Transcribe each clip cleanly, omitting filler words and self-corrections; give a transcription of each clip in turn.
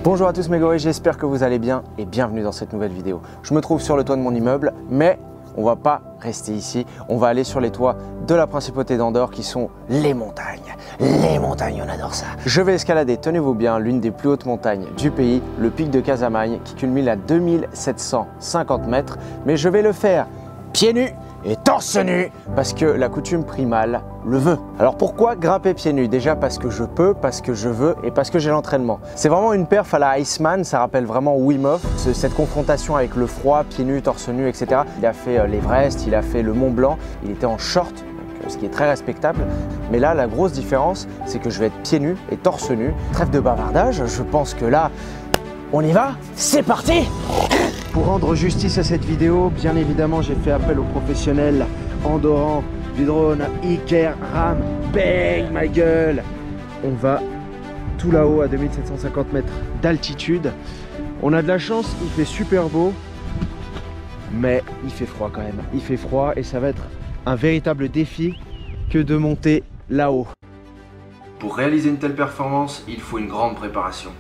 Bonjour à tous mes gorilles, j'espère que vous allez bien et bienvenue dans cette nouvelle vidéo. Je me trouve sur le toit de mon immeuble, mais on va pas rester ici, on va aller sur les toits de la principauté d'Andorre qui sont les montagnes. Les montagnes, on adore ça. Je vais escalader, tenez-vous bien, l'une des plus hautes montagnes du pays, le pic de Casamagne qui culmine à 2750 mètres, mais je vais le faire pieds nus et torse nu parce que la coutume primale le veut. Alors pourquoi grimper pieds nus? Déjà parce que je peux, parce que je veux et parce que j'ai l'entraînement. C'est vraiment une perf à la Iceman, ça rappelle vraiment Wim Hof, cette confrontation avec le froid, pieds nus, torse nu, etc. Il a fait l'Everest, il a fait le Mont Blanc, il était en short, donc, ce qui est très respectable. Mais là, la grosse différence, c'est que je vais être pieds nus et torse nu. Trêve de bavardage, je pense que là, on y va, c'est parti! Pour rendre justice à cette vidéo, bien évidemment, j'ai fait appel aux professionnels andorrans du drone Iker Ram. Bang, ma gueule! On va tout là-haut à 2750 mètres d'altitude. On a de la chance, il fait super beau, mais il fait froid quand même. Il fait froid et ça va être un véritable défi que de monter là-haut. Pour réaliser une telle performance, il faut une grande préparation.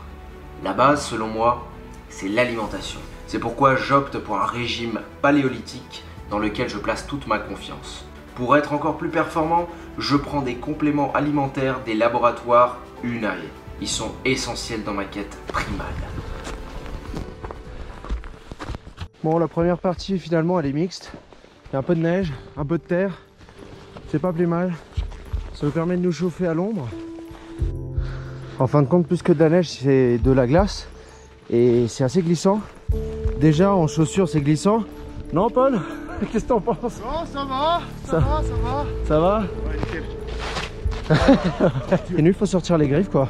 La base, selon moi, c'est l'alimentation. C'est pourquoi j'opte pour un régime paléolithique dans lequel je place toute ma confiance. Pour être encore plus performant, je prends des compléments alimentaires des laboratoires Unai. Ils sont essentiels dans ma quête primale. Bon, la première partie finalement elle est mixte. Il y a un peu de neige, un peu de terre. C'est pas plus mal. Ça nous permet de nous chauffer à l'ombre. En fin de compte, plus que de la neige, c'est de la glace. Et c'est assez glissant. Déjà en chaussures c'est glissant. Non Paul? Qu'est-ce que t'en penses? Non, ça va, ça va. Ça va? Ouais, Et nous il faut sortir les griffes quoi.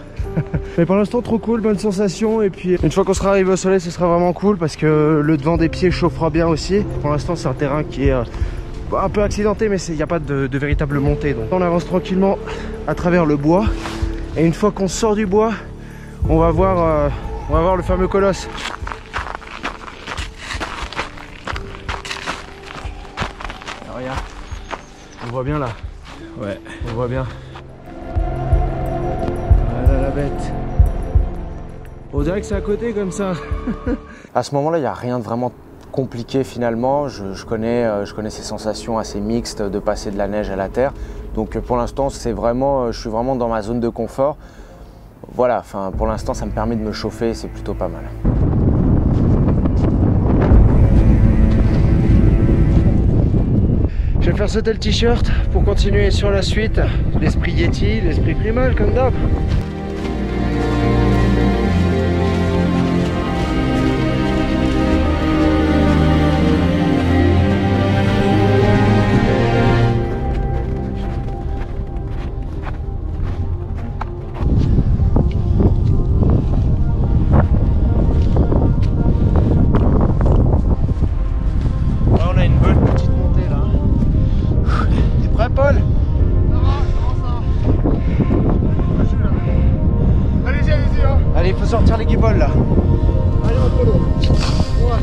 Mais pour l'instant trop cool, bonne sensation. Et puis une fois qu'on sera arrivé au soleil ce sera vraiment cool parce que le devant des pieds chauffera bien aussi. Pour l'instant c'est un terrain qui est un peu accidenté, mais il n'y a pas de véritable montée. Donc on avance tranquillement à travers le bois. Et une fois qu'on sort du bois, on va voir le fameux colosse. Alors, regarde, on voit bien là. Ouais, on voit bien. Voilà la bête. On dirait que c'est à côté comme ça. À ce moment-là, il n'y a rien de vraiment compliqué finalement. Je connais ces sensations assez mixtes de passer de la neige à la terre. Donc pour l'instant, je suis vraiment dans ma zone de confort. Voilà, enfin pour l'instant, ça me permet de me chauffer, c'est plutôt pas mal. Je vais faire sauter le t-shirt pour continuer sur la suite. L'esprit Yeti, l'esprit primal comme d'hab. Paul? Allez-y, hein. Allez, il faut sortir les guibolles là. Allez, mon polo. Courage.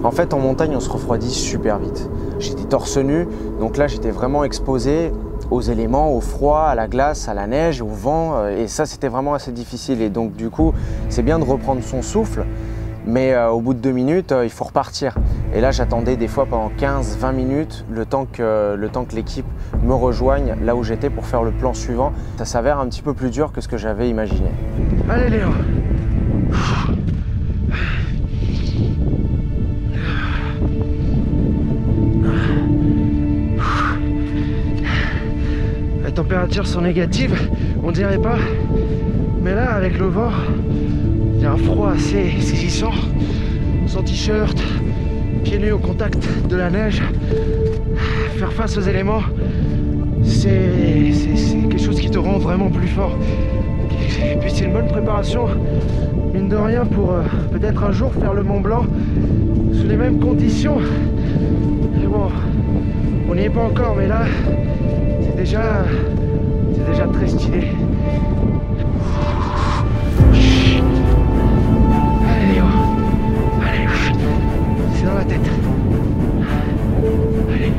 En fait, en montagne, on se refroidit super vite. J'étais torse nu, donc là, j'étais vraiment exposé aux éléments, au froid, à la glace, à la neige, au vent. Et ça, c'était vraiment assez difficile. Et donc, du coup, c'est bien de reprendre son souffle. Mais au bout de 2 minutes, il faut repartir. Et là, j'attendais des fois pendant 15-20 minutes le temps que l'équipe me rejoigne là où j'étais pour faire le plan suivant. Ça s'avère un petit peu plus dur que ce que j'avais imaginé. Allez Léo. Les températures sont négatives, on dirait pas. Mais là, avec le vent, il y a un froid assez saisissant. Sans t-shirt, pieds nus au contact de la neige, faire face aux éléments, c'est quelque chose qui te rend vraiment plus fort. Et puis c'est une bonne préparation, mine de rien, pour peut-être un jour faire le Mont Blanc sous les mêmes conditions. Et bon, on n'y est pas encore, mais là, c'est déjà très stylé. Allez Léo, allez, c'est dans la tête. Allez.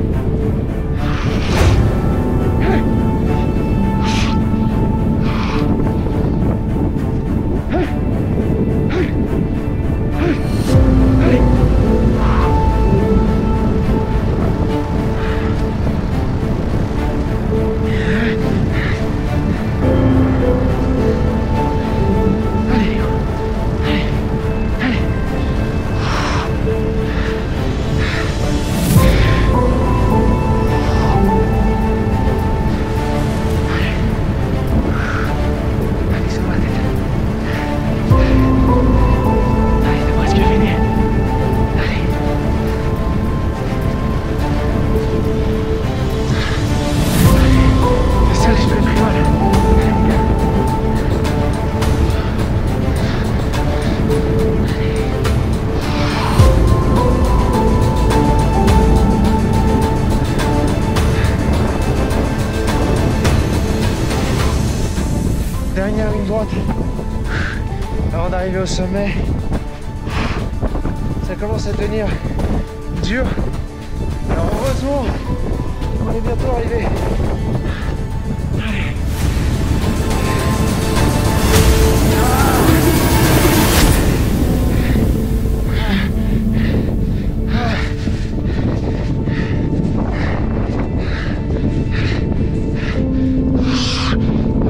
Dernière ligne droite avant d'arriver au sommet. Ça commence à devenir dur. Alors heureusement, on est bientôt arrivé. Allez.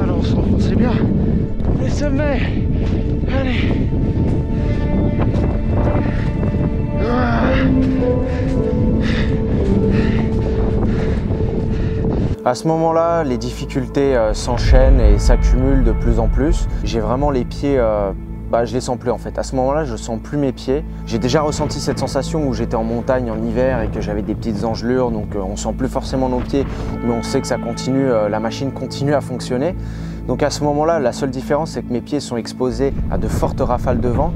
Alors on se renfonce, c'est bien. Le sommet. Allez. À ce moment-là, les difficultés s'enchaînent et s'accumulent de plus en plus. J'ai vraiment les pieds, je les sens plus en fait. À ce moment-là, je sens plus mes pieds. J'ai déjà ressenti cette sensation où j'étais en montagne en hiver et que j'avais des petites engelures, donc on sent plus forcément nos pieds, mais on sait que ça continue, la machine continue à fonctionner. Donc à ce moment-là, la seule différence, c'est que mes pieds sont exposés à de fortes rafales de vent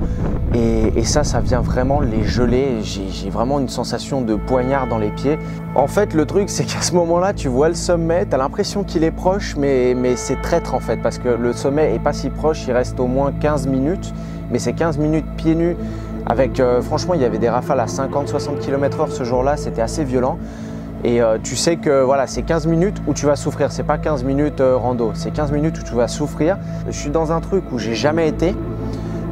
et ça vient vraiment les geler. J'ai vraiment une sensation de poignard dans les pieds. En fait, le truc, c'est qu'à ce moment-là, tu vois le sommet, tu as l'impression qu'il est proche, mais c'est traître en fait, parce que le sommet est pas si proche, il reste au moins 15 minutes, mais c'est 15 minutes pieds nus, avec, franchement, il y avait des rafales à 50-60 km/h ce jour-là, c'était assez violent. Et tu sais que voilà, c'est 15 minutes où tu vas souffrir, c'est pas 15 minutes rando, c'est 15 minutes où tu vas souffrir. Je suis dans un truc où j'ai jamais été,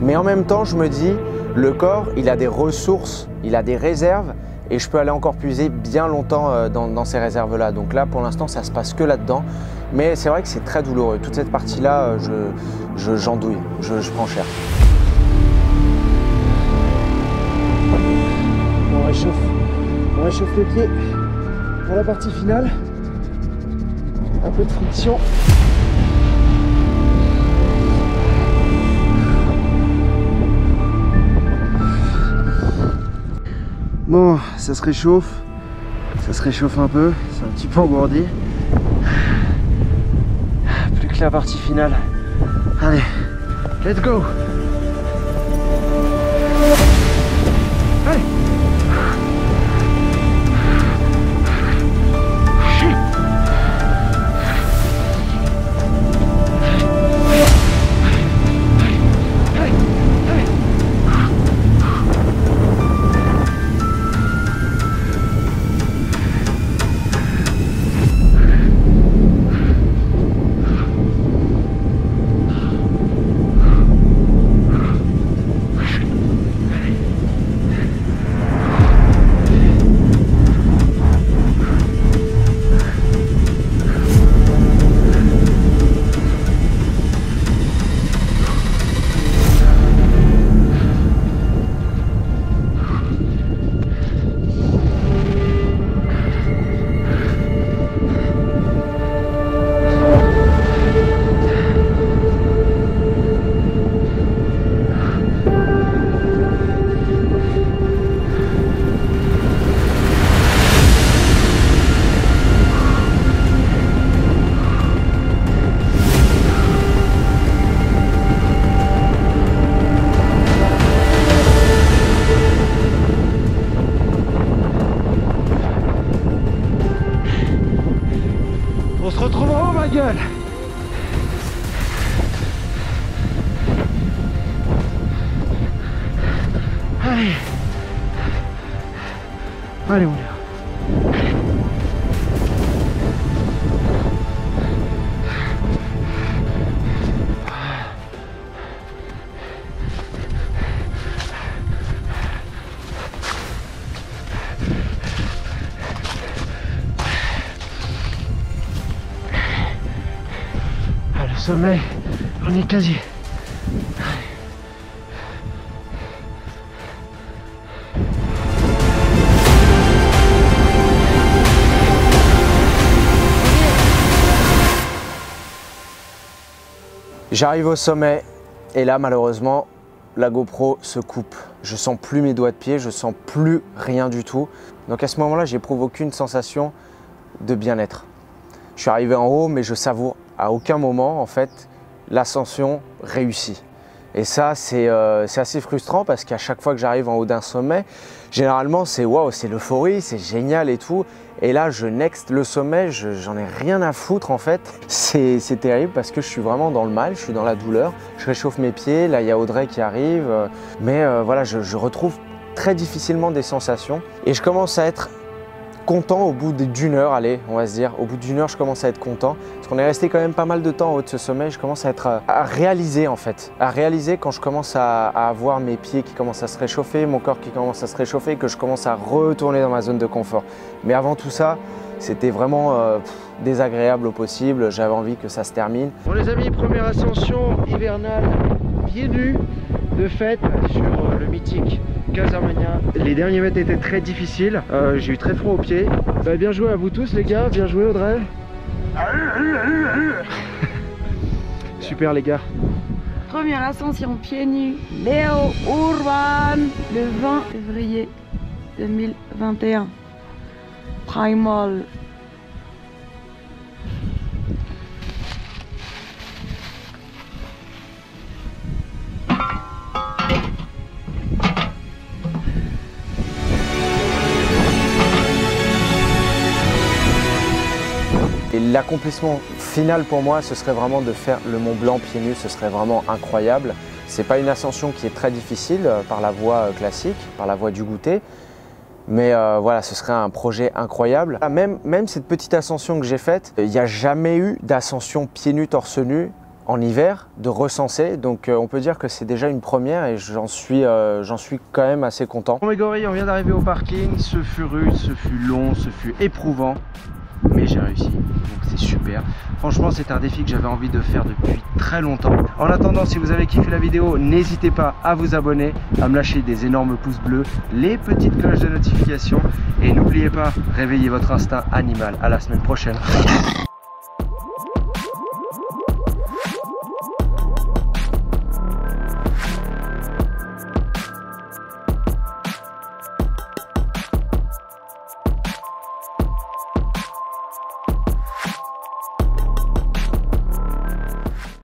mais en même temps je me dis, le corps il a des ressources, il a des réserves et je peux aller encore puiser bien longtemps dans ces réserves-là. Donc là pour l'instant ça se passe que là-dedans, mais c'est vrai que c'est très douloureux. Toute cette partie-là, j'andouille, je prends cher. On réchauffe les pieds. Pour la partie finale, un peu de friction. Bon, ça se réchauffe un peu, c'est un petit peu engourdi. Plus que la partie finale. Allez, let's go! Allez! se retrouve en haut, ma gueule. Allez. Allez, mon gars. Ah, le sommet, on est quasi. J'arrive au sommet et là malheureusement la GoPro se coupe. Je sens plus mes doigts de pied, je sens plus rien du tout. Donc à ce moment-là, j'éprouve aucune sensation de bien-être. Je suis arrivé en haut mais je savoure à aucun moment en fait l'ascension réussie. Et ça c'est assez frustrant parce qu'à chaque fois que j'arrive en haut d'un sommet, généralement c'est waouh, c'est l'euphorie, c'est génial et tout. Et là je next le sommet, j'en ai rien à foutre en fait. C'est terrible parce que je suis vraiment dans le mal, je suis dans la douleur. Je réchauffe mes pieds, là il y a Audrey qui arrive. Mais voilà, je retrouve très difficilement des sensations. Et je commence à être content au bout d'une heure, allez, on va se dire. Au bout d'une heure, je commence à être content. Parce qu'on est resté quand même pas mal de temps en haut de ce sommet. Je commence à réaliser en fait. À réaliser quand je commence à avoir mes pieds qui commencent à se réchauffer, mon corps qui commence à se réchauffer, que je commence à retourner dans ma zone de confort. Mais avant tout ça, c'était vraiment désagréable au possible. J'avais envie que ça se termine. Bon les amis, première ascension hivernale pieds nus de fête sur le mythique Casarmania. Les derniers mètres étaient très difficiles, j'ai eu très froid aux pieds. Bah, bien joué à vous tous les gars, bien joué Audrey. Super les gars. Première ascension pieds nus, Léo Urban, le 20 février 2021. Primal. Et l'accomplissement final pour moi, ce serait vraiment de faire le Mont Blanc pieds nus, ce serait vraiment incroyable. C'est pas une ascension qui est très difficile par la voie classique, par la voie du goûter. Mais voilà, ce serait un projet incroyable. Même cette petite ascension que j'ai faite, il n'y a jamais eu d'ascension pieds nus, torse nu en hiver, de recensé. Donc on peut dire que c'est déjà une première et j'en suis quand même assez content. Bon mes gorilles, on vient d'arriver au parking. Ce fut rude, ce fut long, ce fut éprouvant. Mais j'ai réussi, donc c'est super. Franchement, c'est un défi que j'avais envie de faire depuis très longtemps. En attendant, si vous avez kiffé la vidéo, n'hésitez pas à vous abonner, à me lâcher des énormes pouces bleus, les petites cloches de notification et n'oubliez pas, réveillez votre instinct animal. À la semaine prochaine.